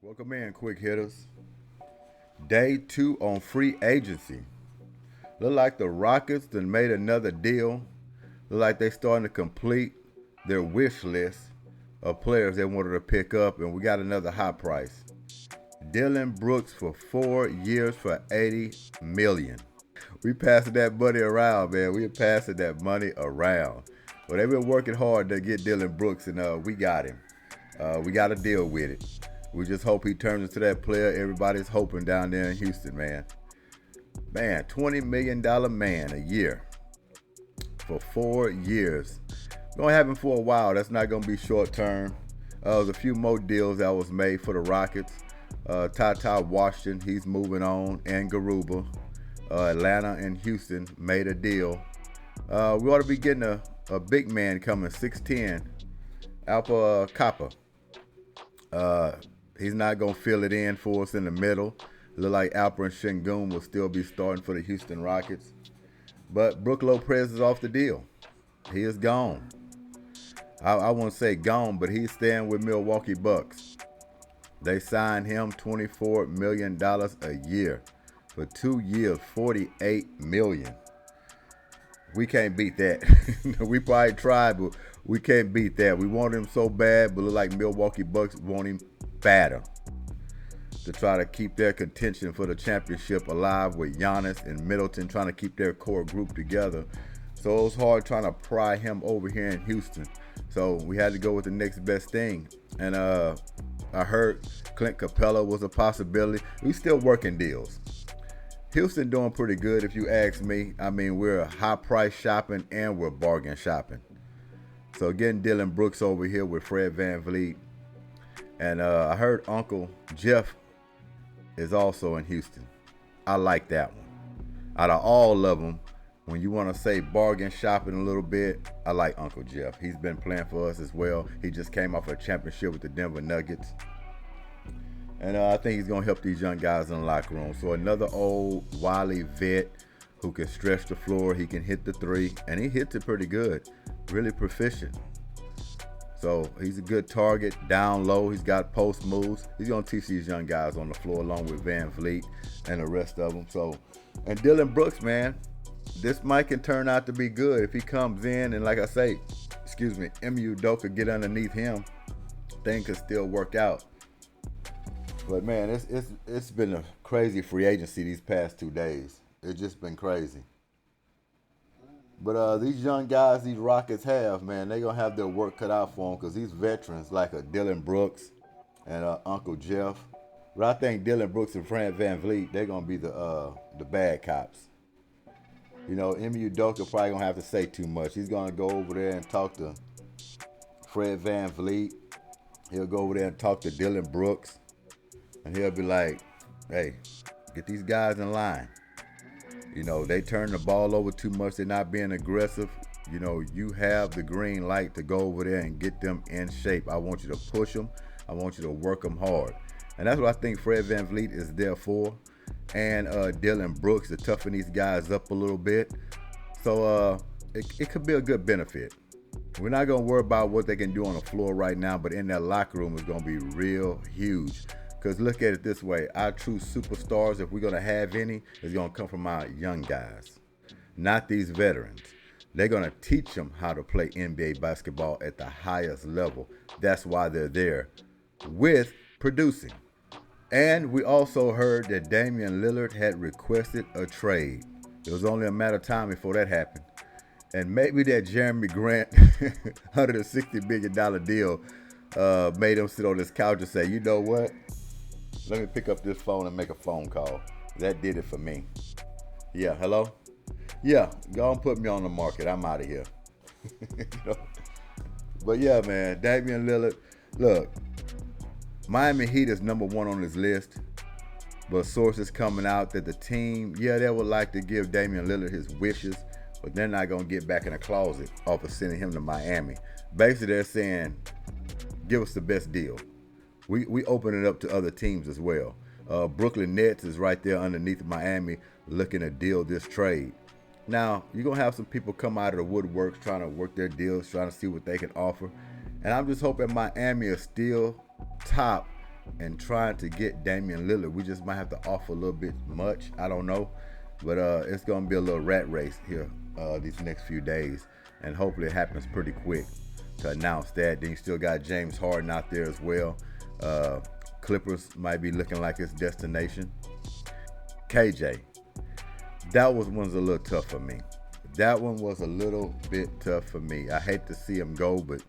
Welcome in, quick hitters. Day 2 on free agency. Look like the Rockets done made another deal. Look like they starting to complete their wish list of players they wanted to pick up, and we got another high price. Dillon Brooks for 4 years for $80 million. We passing that money around, man. We passing that money around. Well, they've been working hard to get Dillon Brooks, and we got him. We got to deal with it. We just hope he turns into that player everybody's hoping down there in Houston, man. Man, $20 million man a year for 4 years. We're going to have him for a while. That's not going to be short term. There's a few more deals that was made for the Rockets. Tata Washington, he's moving on, and Garuba. Atlanta and Houston made a deal. We ought to be getting a big man coming, 6'10", Alpha Kappa. He's not going to fill it in for us in the middle. Look like Alper and Şengün will still be starting for the Houston Rockets. But Brook Lopez is off the deal. He is gone. I won't say gone, but he's staying with Milwaukee Bucks. They signed him $24 million a year. For 2 years, $48 million. We can't beat that. We probably tried, but we can't beat that. We want him so bad, but look like Milwaukee Bucks want him badder to try to keep their contention for the championship alive with Giannis and Middleton trying to keep their core group together. So it was hard trying to pry him over here in Houston. So we had to go with the next best thing. And I heard Clint Capella was a possibility. We still working deals. Houston doing pretty good if you ask me. I mean, we're high price shopping and we're bargain shopping. So getting Dillon Brooks over here with Fred VanVleet. And I heard Uncle Jeff is also in Houston. I like that one. Out of all of them, when you want to say bargain shopping a little bit, I like Uncle Jeff. He's been playing for us as well. He just came off a championship with the Denver Nuggets. And I think he's going to help these young guys in the locker room. So another old wily vet who can stretch the floor. He can hit the three, and he hits it pretty good. Really proficient. So he's a good target, down low. He's got post moves. He's going to teach these young guys on the floor along with VanVleet and the rest of them. So, and Dillon Brooks, man, this might can turn out to be good if he comes in. And like I say, MU Doka get underneath him. Things could still work out. But man, it's been a crazy free agency these past 2 days. It's just been crazy. But these young guys these Rockets have, man, they're going to have their work cut out for them because these veterans like a Dillon Brooks and Uncle Jeff. But I think Dillon Brooks and Fred VanVleet, they're going to be the bad cops. You know, MU Doka probably going to have to say too much. He's going to go over there and talk to Fred VanVleet. He'll go over there and talk to Dillon Brooks. And he'll be like, hey, get these guys in line. You know, they turn the ball over too much. They're not being aggressive. You know, you have the green light to go over there and get them in shape. I want you to push them. I want you to work them hard. And that's what I think Fred VanVleet is there for. And Dillon Brooks to toughen these guys up a little bit. So it could be a good benefit. We're not going to worry about what they can do on the floor right now, but in that locker room is going to be real huge. Because look at it this way, our true superstars, if we're going to have any, is going to come from our young guys, not these veterans. They're going to teach them how to play NBA basketball at the highest level. That's why they're there with producing. And we also heard that Damian Lillard had requested a trade. It was only a matter of time before that happened. And maybe that Jeremy Grant $160 million deal made him sit on his couch and say, you know what? Let me pick up this phone and make a phone call. That did it for me. Yeah, hello? Yeah, go and put me on the market. I'm out of here. You know? But yeah, man, Damian Lillard. Look, Miami Heat is number 1 on his list. But sources coming out that the team, they would like to give Damian Lillard his wishes, but they're not going to get back in the closet off of sending him to Miami. Basically, they're saying, give us the best deal. We open it up to other teams as well. Brooklyn Nets is right there underneath Miami looking to deal this trade. Now, you're going to have some people come out of the woodworks trying to work their deals, trying to see what they can offer. And I'm just hoping Miami is still top and trying to get Damian Lillard. We just might have to offer a little bit much. I don't know. But it's going to be a little rat race here these next few days. And hopefully it happens pretty quick to announce that. Then you still got James Harden out there as well. Clippers might be looking like its destination. KJ, that one's a little tough for me. That one was a little bit tough for me. I hate to see him go, but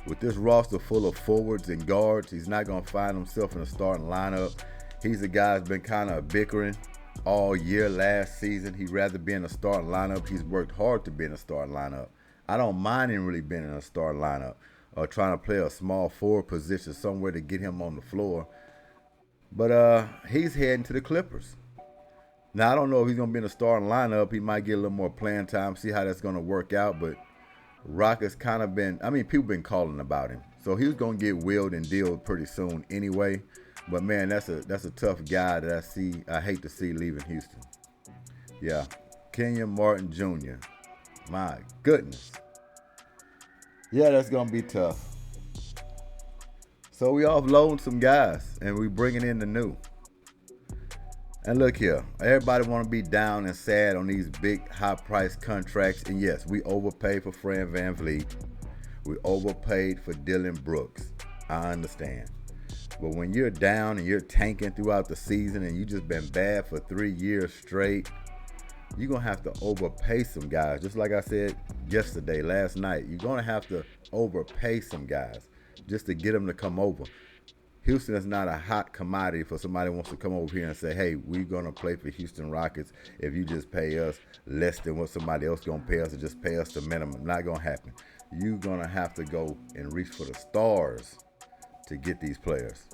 with this roster full of forwards and guards, he's not going to find himself in a starting lineup. He's a guy that's been kind of bickering all year last season. He'd rather be in a starting lineup. He's worked hard to be in a starting lineup. I don't mind him really being in a starting lineup or trying to play a small forward position somewhere to get him on the floor. But he's heading to the Clippers. Now, I don't know if he's going to be in a starting lineup. He might get a little more playing time, see how that's going to work out. But Rockets kind of been, people been calling about him. So he was going to get wheeled and dealed pretty soon anyway. But, man, that's a tough guy that I hate to see leaving Houston. Yeah, Kenyon Martin Jr. My goodness. Yeah, that's going to be tough. So we offloading some guys, and we bringing in the new. And look here, everybody want to be down and sad on these big, high-priced contracts. And yes, we overpaid for Fred VanVleet. We overpaid for Dillon Brooks. I understand. But when you're down and you're tanking throughout the season and you just been bad for 3 years straight, you're going to have to overpay some guys. Just like I said last night, you're going to have to overpay some guys just to get them to come over. Houston is not a hot commodity for somebody who wants to come over here and say, hey, we're going to play for Houston Rockets if you just pay us less than what somebody else going to pay us, or just pay us the minimum. Not going to happen. You're going to have to go and reach for the stars to get these players.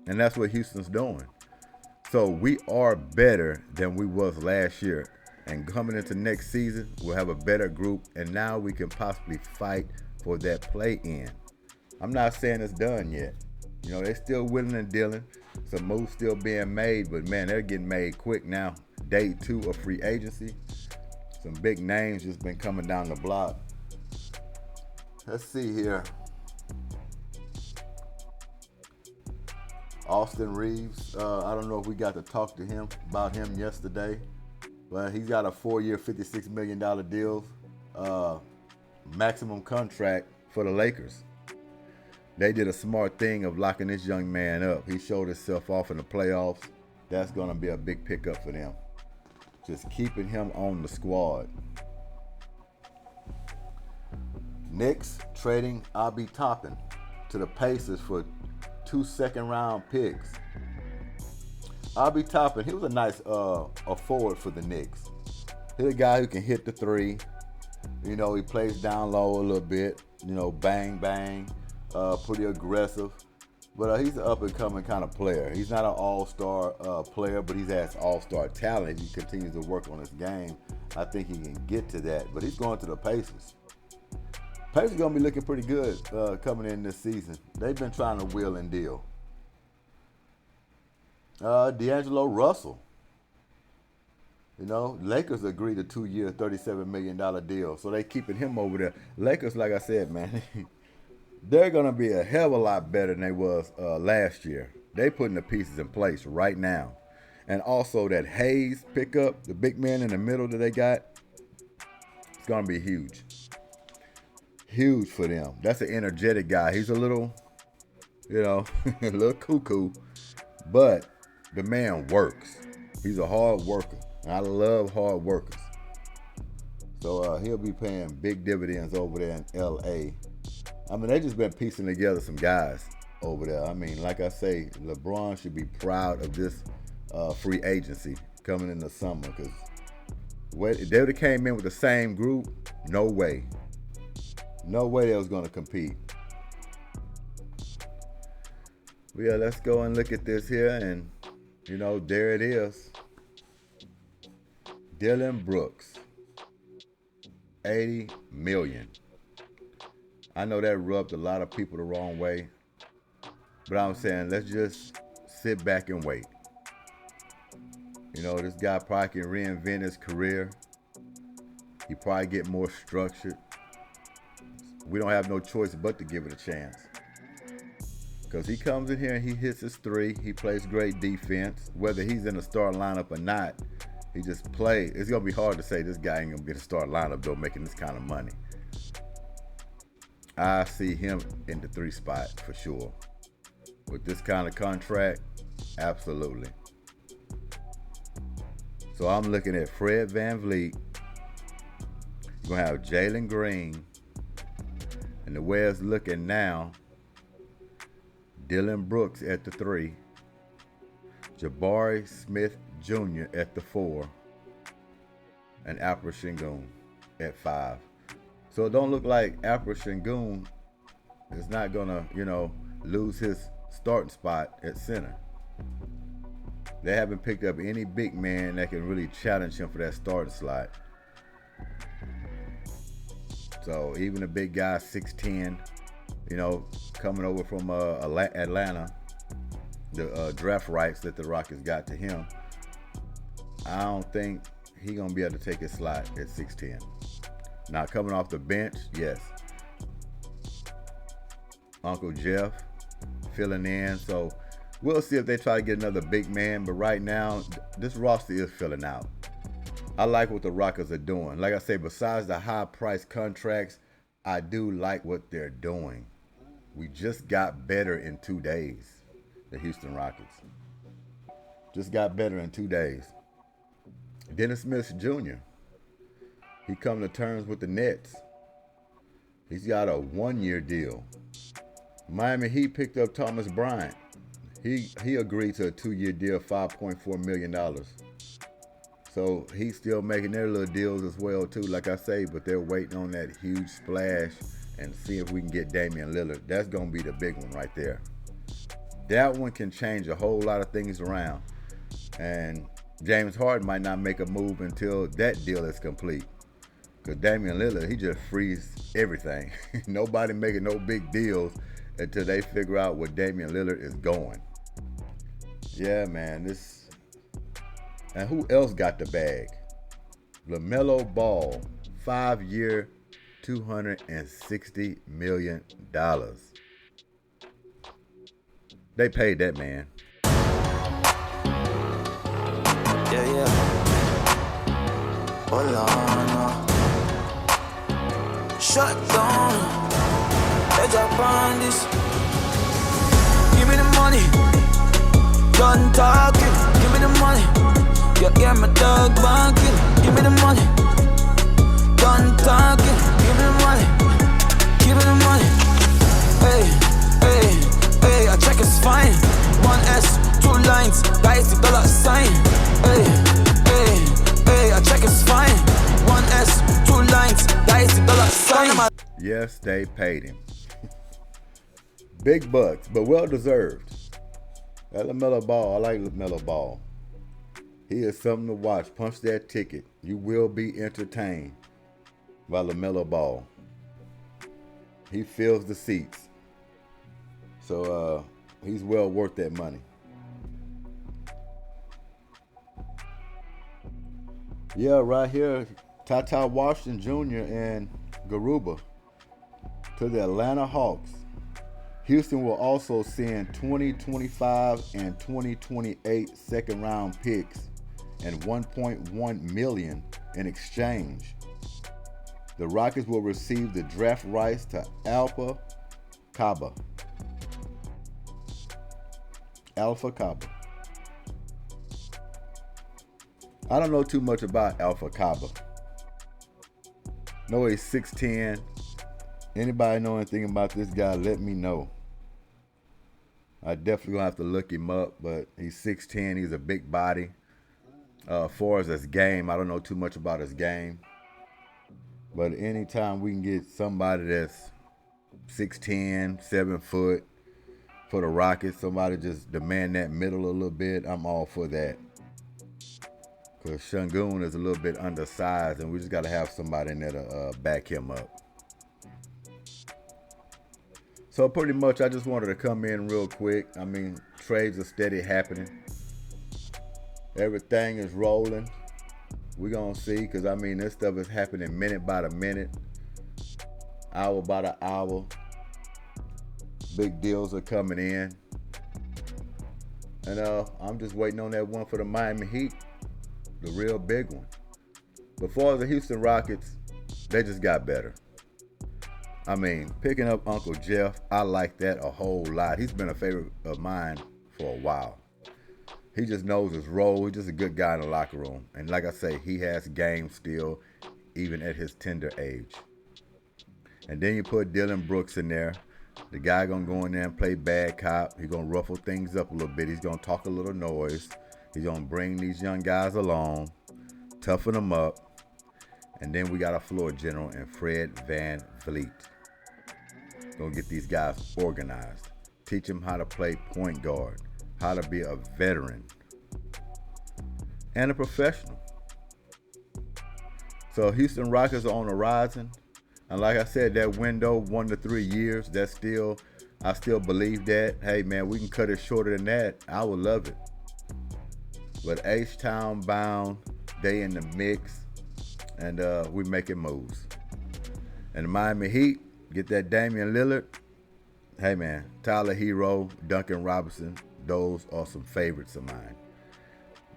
And that's what Houston's doing. So we are better than we was last year. And coming into next season, we'll have a better group. And now we can possibly fight for that play-in. I'm not saying it's done yet. They're still willing and dealing. Some moves still being made, but man, they're getting made quick now. Day 2 of free agency. Some big names just been coming down the block. Let's see here. Austin Reeves. I don't know if we got to talk to him about him yesterday, but he's got a 4-year, $56 million deal, maximum contract for the Lakers. They did a smart thing of locking this young man up. He showed himself off in the playoffs. That's going to be a big pickup for them. Just keeping him on the squad. Knicks trading Obi Toppin to the Pacers for 2 second-round picks. Obi Toppin, he was a nice a forward for the Knicks. He's a guy who can hit the three. He plays down low a little bit. Bang, bang. Pretty aggressive, but he's an up-and-coming kind of player. He's not an all-star player, but he has all-star talent. If he continues to work on his game, I think he can get to that. But he's going to the Pacers. Pacers going to be looking pretty good coming in this season. They've been trying to wheel and deal. D'Angelo Russell. Lakers agreed a 2-year, $37 million deal, so they keeping him over there. Lakers, like I said, man, they're going to be a hell of a lot better than they was last year. They putting the pieces in place right now. And also that Hayes pickup, the big man in the middle that they got, it's going to be huge. Huge for them. That's an energetic guy. He's a little, a little cuckoo, but the man works. He's a hard worker. And I love hard workers. So he'll be paying big dividends over there in L.A. They just been piecing together some guys over there. Like I say, LeBron should be proud of this free agency coming in the summer, because if they would have came in with the same group, no way. No way they was going to compete. Well, yeah, let's go and look at this here, and, there it is. Dillon Brooks, $80 million. I know that rubbed a lot of people the wrong way, but I'm saying let's just sit back and wait. This guy probably can reinvent his career. He probably get more structured. We don't have no choice but to give it a chance, Because he comes in here and he hits his three. He plays great defense. Whether he's in the starting lineup or not, he just plays. It's going to be hard to say this guy ain't going to get a starting lineup, though, making this kind of money. I see him in the 3 spot for sure. With this kind of contract, absolutely. So I'm looking at Fred VanVleet. You're going to have Jalen Green. And the way it's looking now, Dillon Brooks at the 3. Jabari Smith Jr. at the 4. And Alperen Sengun at 5. So it don't look like Alperen Sengun is not going to, lose his starting spot at center. They haven't picked up any big man that can really challenge him for that starting slot. So even a big guy, 6'10", coming over from Atlanta, the draft rights that the Rockets got to him, I don't think he's going to be able to take his slot at 6'10". Now coming off the bench, yes. Uncle Jeff filling in. So we'll see if they try to get another big man. But right now, this roster is filling out. I like what the Rockets are doing. Like I say, besides the high price contracts, I do like what they're doing. We just got better in 2 days. The Houston Rockets just got better in 2 days. Dennis Smith Jr., he come to terms with the Nets. He's got a 1-year deal. Miami Heat picked up Thomas Bryant. He agreed to a 2-year deal, $5.4 million. So he's still making their little deals as well too, like I say, but they're waiting on that huge splash and see if we can get Damian Lillard. That's going to be the big one right there. That one can change a whole lot of things around. And James Harden might not make a move until that deal is complete. Because Damian Lillard, he just frees everything. Nobody making no big deals until they figure out where Damian Lillard is going. Yeah, man, and who else got the bag? LaMelo Ball, 5-year, $260 million. They paid that man. Yeah. Hold on. Shut down. Let's up on this. Give me the money. Done talking. Give me the money. Yeah, my dog barking. Give me the money. Done talking. Give me the money. Give me the money. Hey, I check it's fine. 1S, 2 lines, that is the dollar sign. Hey, I check it's fine. 1S, 2 lines, that is the dollar sign. Yes, they paid him. Big bucks, but well deserved. That LaMelo Ball, I like LaMelo Ball. He is something to watch. Punch that ticket. You will be entertained by LaMelo Ball. He fills the seats. So he's well worth that money. Yeah, right here, Tata Washington Jr. and Garuba to the Atlanta Hawks. Houston will also send 2025 and 2028 second-round picks and $1.1 million in exchange. The Rockets will receive the draft rights to Alpha Kaba. I don't know too much about Alpha Kaba. No, he's 6'10". Anybody know anything about this guy, let me know. I definitely gonna have to look him up, but he's 6'10". He's a big body. As far as his game, I don't know too much about his game. But anytime we can get somebody that's 6'10", 7 foot for the Rockets, somebody just demand that middle a little bit, I'm all for that. Because Sengun is a little bit undersized, and we just got to have somebody in there to back him up. So pretty much, I just wanted to come in real quick. I mean, trades are steady happening. Everything is rolling. We're going to see, because, I mean, this stuff is happening minute by the minute, hour by the hour. Big deals are coming in. And I'm just waiting on that one for the Miami Heat, the real big one. Before the Houston Rockets, they just got better. I mean, picking up Uncle Jeff, I like that a whole lot. He's been a favorite of mine for a while. He just knows his role. He's just a good guy in the locker room. And like I say, he has game still, even at his tender age. And then you put Dillon Brooks in there. The guy going to go in there and play bad cop. He's going to ruffle things up a little bit. He's going to talk a little noise. He's going to bring these young guys along, toughen them up. And then we got a floor general in Fred VanVleet. Going to get these guys organized. Teach them how to play point guard, how to be a veteran, and a professional. So Houston Rockets are on the rising. And like I said, that window, 1 to 3 years, I still believe that. Hey, man, we can cut it shorter than that. I would love it. But H-Town bound, they in the mix, and we making moves. And the Miami Heat, get that Damian Lillard. Hey, man, Tyler Hero, Duncan Robinson, those are some favorites of mine.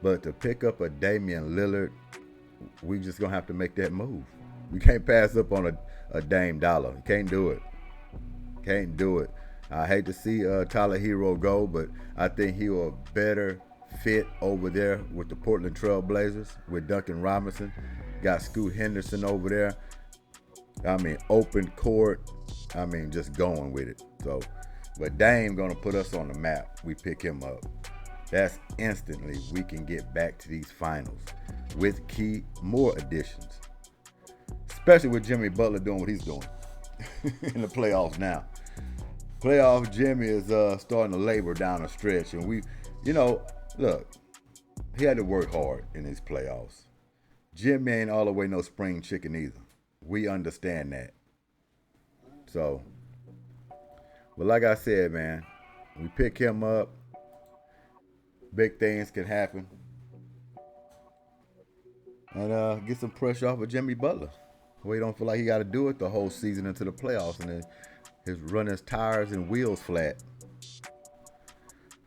But to pick up a Damian Lillard, we just going to have to make that move. We can't pass up on a Dame Dollar. Can't do it. Can't do it. I hate to see Tyler Hero go, but I think he will better fit over there with the Portland Trail Blazers with Duncan Robinson. Got Scoot Henderson over there. I mean, open court. I mean, just going with it. So, but Dame going to put us on the map. We pick him up. That's instantly we can get back to these finals with more additions. Especially with Jimmy Butler doing what he's doing in the playoffs now. Playoff Jimmy is starting to labor down the stretch. And we, look, he had to work hard in these playoffs. Jimmy ain't all the way no spring chicken either. We understand that. So, but like I said, man, we pick him up. Big things can happen. And get some pressure off of Jimmy Butler. Where he don't feel like he got to do it the whole season into the playoffs and then run his tires and wheels flat.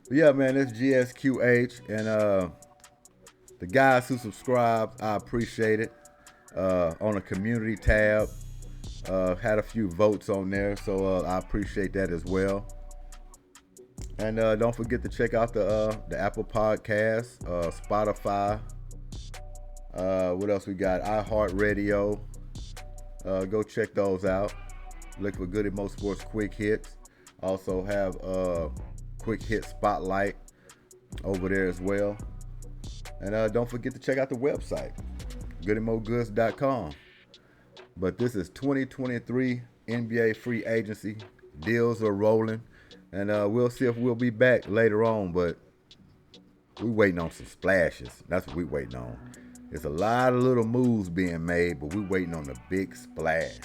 But yeah, man, it's G.S.Q.H. And the guys who subscribe, I appreciate it. On the community tab, had a few votes on there, so I appreciate that as well. And don't forget to check out the Apple Podcasts, Spotify. What else we got? iHeartRadio. Go check those out. Look for Goodymo Sports Quick Hits. Also have Quick Hit Spotlight over there as well. And don't forget to check out the website, GoodymoGoods.com. But this is 2023 NBA free agency. Deals are rolling. And we'll see if we'll be back later on. But we waiting on some splashes. That's what we waiting on. There's a lot of little moves being made, but we waiting on the big splash.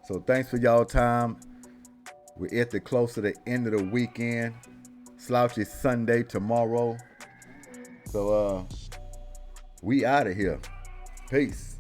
So thanks for y'all time. We're at the close to the end of the weekend. Slouchy Sunday tomorrow. So we out of here. Peace.